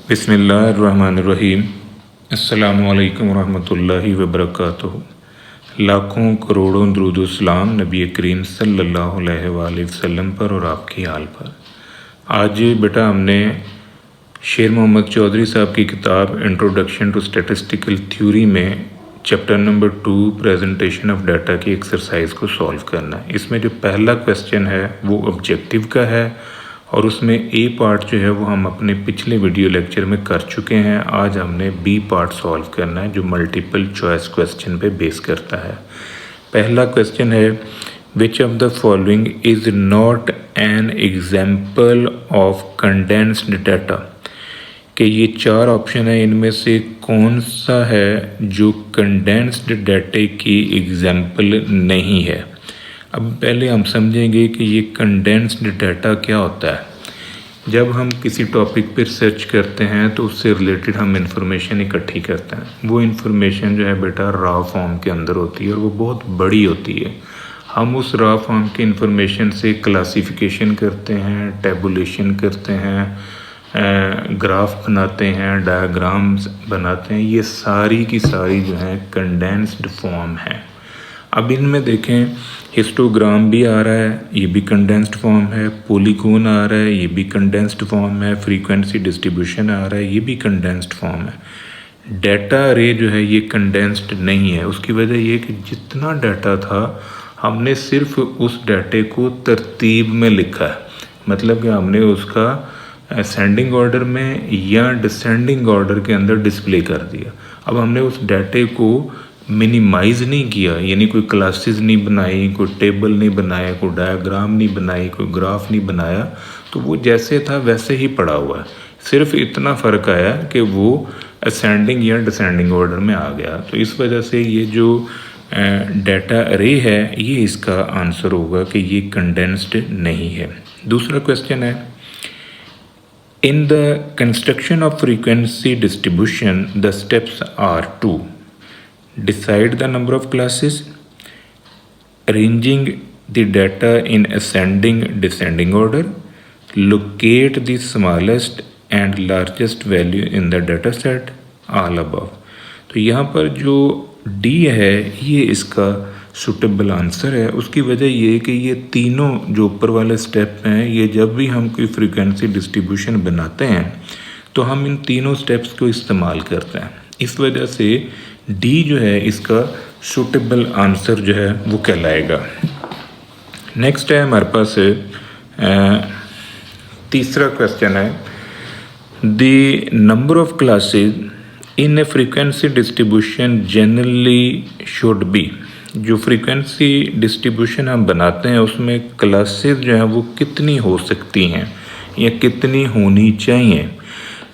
बिस्मिल्लाहिर्रहमानिर्रहीम। अस्सलामुअलैकुम रहमतुल्लाहि वबरकातुहू। लाखों करोड़ों दुरूद सलाम नबी करीम सल्लल्लाहु अलैहि वसल्लम पर और आपकी आल पर। आज बेटा हमने शेर मोहम्मद चौधरी साहब की किताब इंट्रोडक्शन टू स्टैटिस्टिकल थ्योरी में chapter number 2 presentation of data की एक्सरसाइज को सॉल्व करना है। इसमें जो पहला क्वेश्चन है वो ऑब्जेक्टिव का है और उसमें ए पार्ट जो है वो हम अपने पिछले वीडियो लेक्चर में कर चुके हैं। आज हमने बी पार्ट सॉल्व करना है जो मल्टीपल चॉइस क्वेश्चन पे बेस करता है। पहला क्वेश्चन है which of the following is not an example of condensed data. कि ये 4 ऑप्शन है, इनमें से कौन सा है जो कंडेंस्ड डाटे की एग्जाम्पल नहीं है। अब पहले हम समझेंगे कि ये कंडेंस्ड डाटा क्या होता है। जब हम किसी टॉपिक पर सर्च करते हैं तो उससे रिलेटेड हम इंफॉर्मेशन इकट्ठी करते हैं। वो इंफॉर्मेशन जो है बेटा रॉ फॉर्म के अंदर होती है और वो बहुत बड़ी होती है। हम उस रॉ फॉर्म की इंफॉर्मेशन से क्लासिफिकेशन करते हैं, टेबुलेशन करते हैं, ग्राफ बनाते हैं, डायग्राम्स बनाते हैं। ये सारी की सारी जो है कंडेंस्ड फॉर्म है। अब इनमें देखें हिस्टोग्राम भी आ रहा है, ये भी कंडेंस्ड फॉर्म है। पॉलीगॉन आ रहा है, ये भी कंडेंस्ड फॉर्म है। फ्रीक्वेंसी डिस्ट्रीब्यूशन आ रहा है, ये भी कंडेंस्ड फॉर्म है। डाटा अरे जो है ये कंडेंस्ड नहीं है। उसकी वजह ये कि जितना डाटा था हमने सिर्फ उस डाटे को तरतीब में लिखा है। मतलब कि हमने उसका असेंडिंग ऑर्डर में या डिसेंडिंग ऑर्डर के अंदर डिस्प्ले कर दिया। अब हमने उस डाटे को मिनिमाइज़ नहीं किया, यानी कोई क्लासेस नहीं बनाई, कोई टेबल नहीं बनाया, कोई डायग्राम नहीं बनाई, कोई ग्राफ नहीं बनाया। तो वो जैसे था वैसे ही पड़ा हुआ है। सिर्फ इतना फ़र्क आया कि वो असेंडिंग या डिसेंडिंग ऑर्डर में आ गया। तो इस वजह से ये जो डाटा अरे है ये इसका आंसर होगा कि ये कंडेंस्ड नहीं है। दूसरा क्वेश्चन है in the construction of frequency distribution the steps are to decide the number of classes, arranging the data in ascending descending order, locate the smallest and largest value in the data set, all above। तो यहाँ पर जो D है ये इसका suitable answer है। उसकी वजह ये है कि ये तीनों जो ऊपर वाले स्टेप हैं ये जब भी हम कोई फ्रीक्वेंसी डिस्ट्रीब्यूशन बनाते हैं तो हम इन तीनों स्टेप्स को इस्तेमाल करते हैं। इस वजह से डी जो है इसका सूटेबल आंसर जो है वो कहलाएगा। नेक्स्ट है हमारे पास तीसरा क्वेश्चन है the number of classes in A frequency distribution generally should be. जो फ्रीक्वेंसी डिस्ट्रीब्यूशन हम बनाते हैं उसमें क्लासेस जो हैं वो कितनी हो सकती हैं या कितनी होनी चाहिए।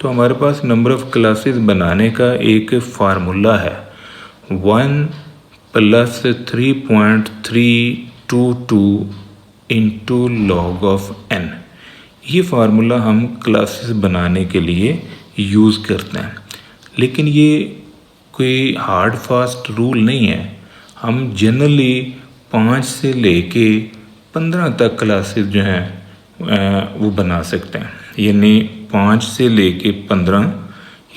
तो हमारे पास नंबर ऑफ़ क्लासेस बनाने का एक फार्मूला है 1 + 3.322 इंटू log ऑफ n। ये फार्मूला हम क्लासेस बनाने के लिए यूज़ करते हैं, लेकिन ये कोई हार्ड फास्ट रूल नहीं है। हम जनरली 5 से लेके 15 तक क्लासेस जो हैं वो बना सकते हैं। यानी 5 से लेके 15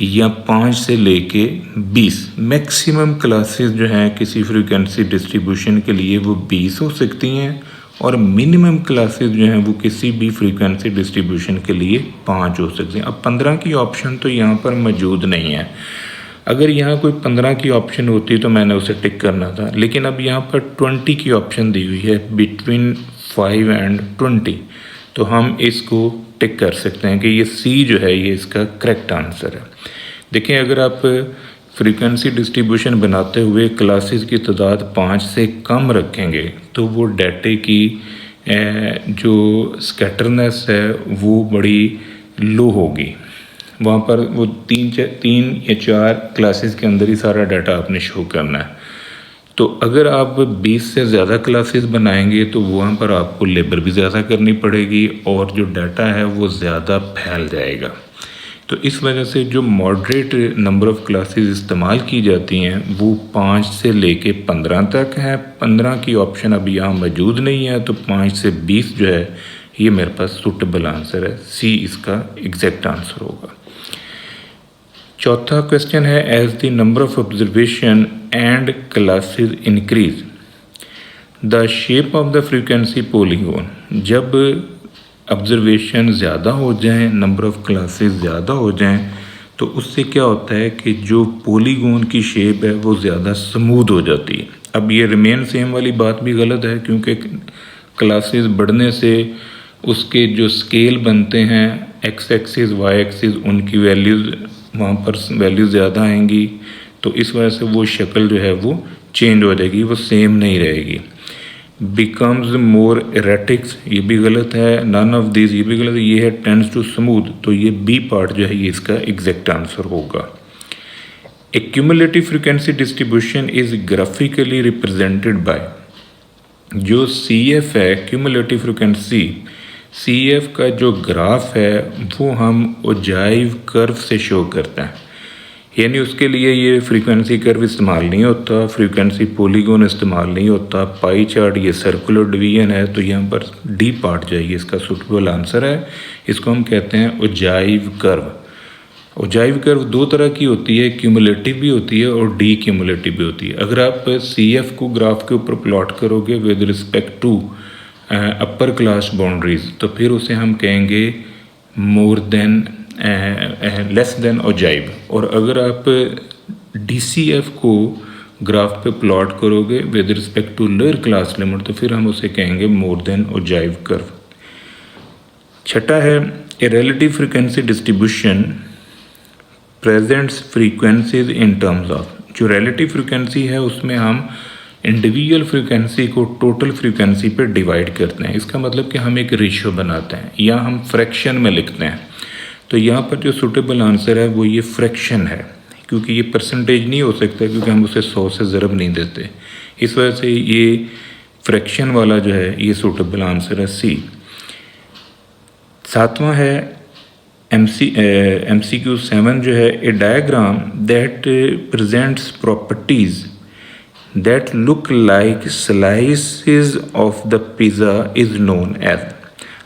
या 5 से लेके 20 मैक्सिमम क्लासेस जो हैं किसी फ्रीक्वेंसी डिस्ट्रीब्यूशन के लिए वो 20 हो सकती हैं और मिनिमम क्लासेस जो हैं वो किसी भी फ्रीक्वेंसी डिस्ट्रीब्यूशन के लिए 5 हो सकती हैं। अब 15 की ऑप्शन तो यहाँ पर मौजूद नहीं है। अगर यहाँ कोई 15 की ऑप्शन होती तो मैंने उसे टिक करना था, लेकिन अब यहाँ पर 20 की ऑप्शन दी हुई है बिटवीन 5 एंड 20। तो हम इसको टिक कर सकते हैं कि ये सी जो है ये इसका करेक्ट आंसर है। देखिए अगर आप फ्रीक्वेंसी डिस्ट्रीब्यूशन बनाते हुए क्लासेस की तादाद 5 से कम रखेंगे तो वो डाटे की जो स्कैटरनेस है वो बड़ी लो होगी। वहाँ पर वो 3 या 4 क्लासेस के अंदर ही सारा डाटा आपने शो करना है। तो अगर आप 20 से ज़्यादा क्लासेस बनाएंगे तो वहाँ पर आपको लेबर भी ज़्यादा करनी पड़ेगी और जो डाटा है वो ज़्यादा फैल जाएगा। तो इस वजह से जो मॉडरेट नंबर ऑफ़ क्लासेस इस्तेमाल की जाती हैं वो 5 से लेके 15 तक है। 15 की ऑप्शन अभी यहाँ मौजूद नहीं है, तो 5 से 20 जो है ये मेरे पास सूटेबल आंसर है। सी इसका एग्जैक्ट आंसर होगा। चौथा क्वेश्चन है as the number of observation and classes increase the shape of the frequency polygon. जब ऑब्जर्वेशन ज़्यादा हो जाएं, नंबर ऑफ क्लासेस ज़्यादा हो जाएं, तो उससे क्या होता है कि जो पॉलीगॉन की शेप है वो ज़्यादा स्मूथ हो जाती है। अब ये रिमेन सेम वाली बात भी गलत है, क्योंकि क्लासेस बढ़ने से उसके जो स्केल बनते हैं एक्स एक्सिस वाई एक्सिस, उनकी वैल्यूज़ वहाँ पर वैल्यू ज़्यादा आएंगी, तो इस वजह से वो शक्ल जो है वो चेंज हो जाएगी, वो सेम नहीं रहेगी। बिकम्स मोर एरेटिक्स, ये भी गलत है। नन ऑफ दिस, ये भी गलत है। ये है टेंड्स टू स्मूथ, तो ये बी पार्ट जो है ये इसका एग्जैक्ट आंसर होगा। A cumulative frequency distribution is graphically represented by, जो सी एफ है क्यूमुलेटिव फ्रीक्वेंसी, सी एफ का जो ग्राफ है वो हम ओजाइव कर्व से शो करते हैं, यानी उसके लिए ये फ्रीक्वेंसी कर्व इस्तेमाल नहीं होता, फ्रीक्वेंसी पॉलीगॉन इस्तेमाल नहीं होता, पाई चार्ट ये सर्कुलर डिवीजन है, तो यहाँ पर डी पार्ट जो है इसका सूटेबल आंसर है। इसको हम कहते हैं ओजाइव कर्व। ओजाइव कर्व दो तरह की होती है, क्यूमुलेटिव भी होती है और डी क्यूमुलेटिव भी होती है। अगर आप सी एफ को ग्राफ के ऊपर प्लॉट करोगे with respect to upper class boundaries, तो फिर उसे हम कहेंगे more than less than ogive. और अगर आप DCF को ग्राफ पे प्लॉट करोगे with respect to lower class limit, तो फिर हम उसे कहेंगे मोर देन ओजाइव कर्व। छठा है a relative frequency distribution presents frequencies in terms of, जो रिलेटिव फ्रीक्वेंसी है उसमें हम इंडिविजुअल फ्रीक्वेंसी को टोटल फ्रीक्वेंसी पे डिवाइड करते हैं। इसका मतलब कि हम एक रेशियो बनाते हैं या हम फ्रैक्शन में लिखते हैं। तो यहाँ पर जो सूटेबल आंसर है वो ये फ्रैक्शन है, क्योंकि ये परसेंटेज नहीं हो सकता, क्योंकि हम उसे 100 से ज़रब नहीं देते। इस वजह से ये फ्रैक्शन वाला जो है ये सूटेबल आंसर है सी। सातवां है MCQ 7 जो है a diagram that presents properties that look like slices of the pizza is known as.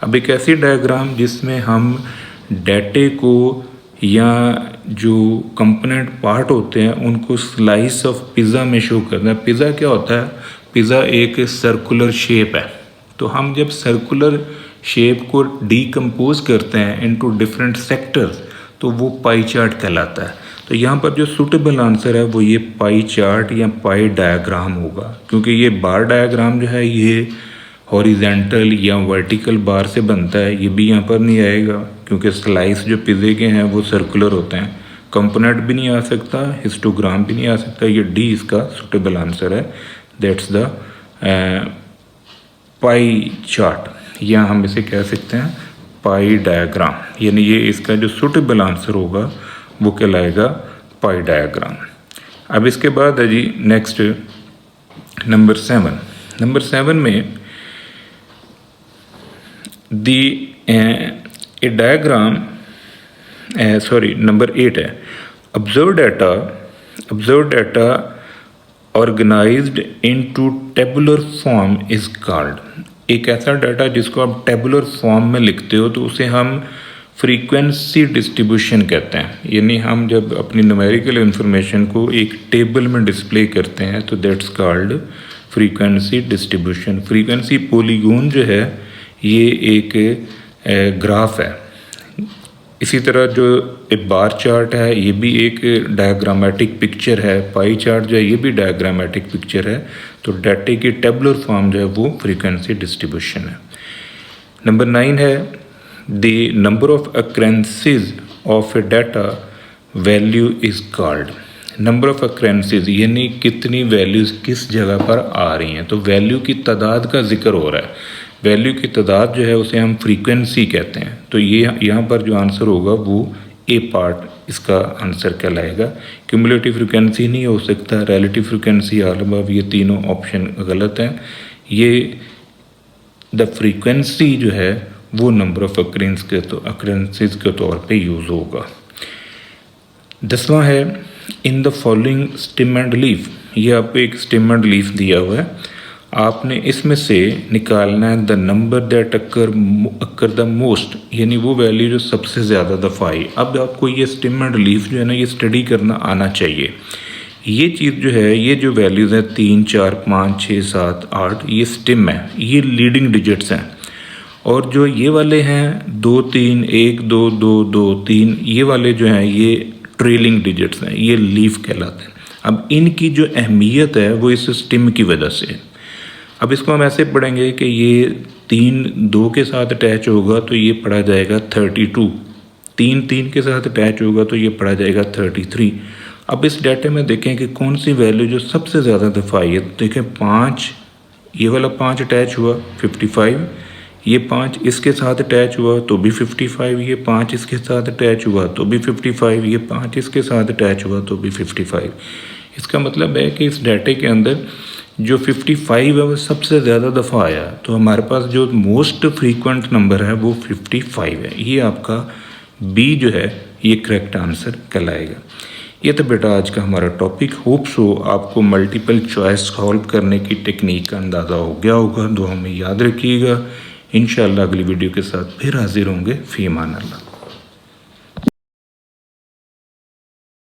अब एक ऐसी डायग्राम जिसमें हम डाटे को या जो कंपोनेंट पार्ट होते हैं उनको स्लाइस ऑफ पिज़्ज़ा में शो करना है। पिज़्ज़ा क्या होता है? पिज़्ज़ा एक सर्कुलर शेप है, तो हम जब सर्कुलर शेप को डीकम्पोज करते हैं इनटू डिफरेंट सेक्टर्स, तो वो पाई चार्ट कहलाता है। तो यहाँ पर जो सूटेबल आंसर है वो ये पाई चार्ट या पाई डायग्राम होगा, क्योंकि ये बार डायग्राम जो है ये हॉरिजेंटल या वर्टिकल बार से बनता है। ये भी यहाँ पर नहीं आएगा, क्योंकि स्लाइस जो पिज़्ज़े के हैं वो सर्कुलर होते हैं। कंपोनेंट भी नहीं आ सकता, हिस्टोग्राम भी नहीं आ सकता। ये डी इसका सूटेबल आंसर है, दैट्स द पाई चार्ट, या हम इसे कह सकते हैं पाई डायग्राम, यानी ये इसका जो सूटेबल आंसर होगा वो कहलाएगा पाई डायग्राम। अब इसके बाद है जी नेक्स्ट नंबर 7। नंबर 7 में ए डायग्राम नंबर 8 है observe data organised into tabular form is called. एक ऐसा डाटा जिसको आप टेबुलर फॉर्म में लिखते हो तो उसे हम फ्रीक्वेंसी डिस्ट्रीब्यूशन कहते हैं। यानी हम जब अपनी न्यूमेरिकल इंफॉर्मेशन को एक टेबल में डिस्प्ले करते हैं तो that's called frequency distribution. Frequency polygon जो है ये एक ग्राफ है। इसी तरह जो एक बार चार्ट है ये भी एक डायग्रामेटिक पिक्चर है। पाई चार्ट जो है ये भी डायग्रामेटिक पिक्चर है। तो डाटे की टेबुलर फॉर्म जो है वो फ्रीक्वेंसी डिस्ट्रीब्यूशन है। नंबर 9 है the number of occurrences of A data value is called. Number of occurrences यानी कितनी वैल्यूज़ किस जगह पर आ रही हैं। तो वैल्यू की तादाद का जिक्र हो रहा है। वैल्यू की तादाद जो है उसे हम फ्रीक्वेंसी कहते हैं। तो ये यहाँ पर जो आंसर होगा वो ए पार्ट इसका आंसर कहलाएगा। क्यूमुलेटिव फ्रीक्वेंसी नहीं हो सकता, रिलेटिव फ्रीक्वेंसी, ऑल अबव, ये तीनों ऑप्शन गलत हैं। ये द फ्रीक्वेंसी जो है वो नंबर ऑफ अक्रेंसेस के तौर पे यूज़ होगा। 10वां है in the following stem and leaf. ये आपको एक स्टेम एंड लीफ दिया हुआ है। आपने इसमें से निकालना है the number that occur the most, यानी वो वैल्यू जो सबसे ज़्यादा दफ़ा आई। अब आपको ये स्टिम एंड रिलीफ जो है ना, ये स्टडी करना आना चाहिए। ये चीज़ जो है, ये जो वैल्यूज़ हैं 3, 4, 5, 6, 7, 8, ये स्टिम है, ये लीडिंग डिजिट्स हैं। और जो ये वाले हैं 2, 3, 1, 2, 2, 2, 3, ये वाले जो हैं ये ट्रेलिंग डिजिट्स हैं, ये लीफ कहलाते हैं। अब इनकी जो अहमियत है वो इस स्टिम की वजह से है। अब इसको हम ऐसे पढ़ेंगे कि ये 3 2 के साथ अटैच होगा तो ये पढ़ा जाएगा 32, 3 3 के साथ अटैच होगा तो ये पढ़ा जाएगा 33। अब इस डाटे में देखें कि कौन सी वैल्यू जो सबसे ज़्यादा दफ़ा आई है। देखें 5, ये वाला 5 अटैच हुआ 55, ये 5 इसके साथ अटैच हुआ तो भी 55, ये 5 इसके साथ अटैच हुआ तो भी 55, ये 5 इसके साथ अटैच हुआ तो भी 55। इसका मतलब है कि इस डाटे के अंदर जो 55 है वो सबसे ज़्यादा दफ़ा आया। तो हमारे पास जो मोस्ट फ्रीक्वेंट नंबर है वो 55 है। ये आपका बी जो है ये करेक्ट आंसर कहलाएगा। ये तो बेटा आज का हमारा टॉपिक। होप्स हो आपको मल्टीपल चॉइस सॉल्व करने की टेक्निक का अंदाज़ा हो गया होगा। दुआ में याद रखिएगा। इंशाअल्लाह अगली वीडियो के साथ फिर हाजिर होंगे। फ़ी अमान अल्लाह।